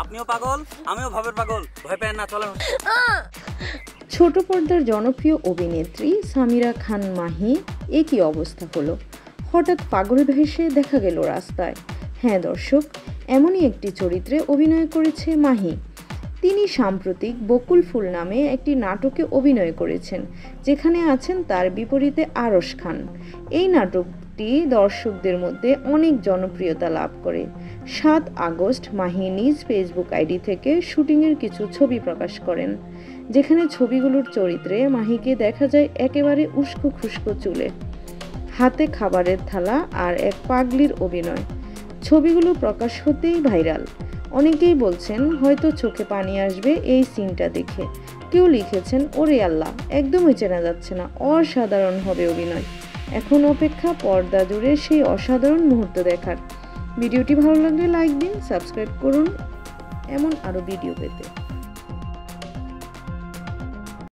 আপনিও পাগল, আমিও ভবের পাগল। ভয় পেন না, চলেন। ছোট পর্দার জনপ্রিয় অভিনেত্রী সামিরা খান মাহি একই অবস্থা হলো। হঠাৎ পাগল ভেসে দেখা গেল রাস্তায়। হ্যাঁ দর্শক, এমনই একটি চরিত্রে অভিনয় করেছে মাহি। তিনি সাম্প্রতিক বকুল ফুল নামে একটি নাটকে অভিনয় করেছেন, যেখানে আছেন তার বিপরীতে আরশ খান। এই নাটকটি দর্শকদের মধ্যে অনেক জনপ্রিয়তা লাভ করে। 7 আগস্ট মাহি নিজ ফেসবুক আইডি থেকে শুটিংয়ের কিছু ছবি প্রকাশ করেন, যেখানে ছবিগুলোর চরিত্রে মাহিকে দেখা যায় একেবারে উস্কো খুস্কো চুলে, হাতে খাবারের থালা আর এক পাগলির অভিনয়। ছবিগুলো প্রকাশ হতেই ভাইরাল। অনেকেই বলছেন হয়তো চোখে পানি আসবে এই সিনটা দেখে। কেউ লিখেছেন ওরে আল্লাহ, একদমই চেনা যাচ্ছে না, অসাধারণ হবে অভিনয়। এখন অপেক্ষা পর্দা জুড়ে সেই অসাধারণ মুহূর্ত দেখার। ভিডিওটি ভালো লাগলে লাইক দিন, সাবস্ক্রাইব করুন এমন আরও ভিডিও পেতে।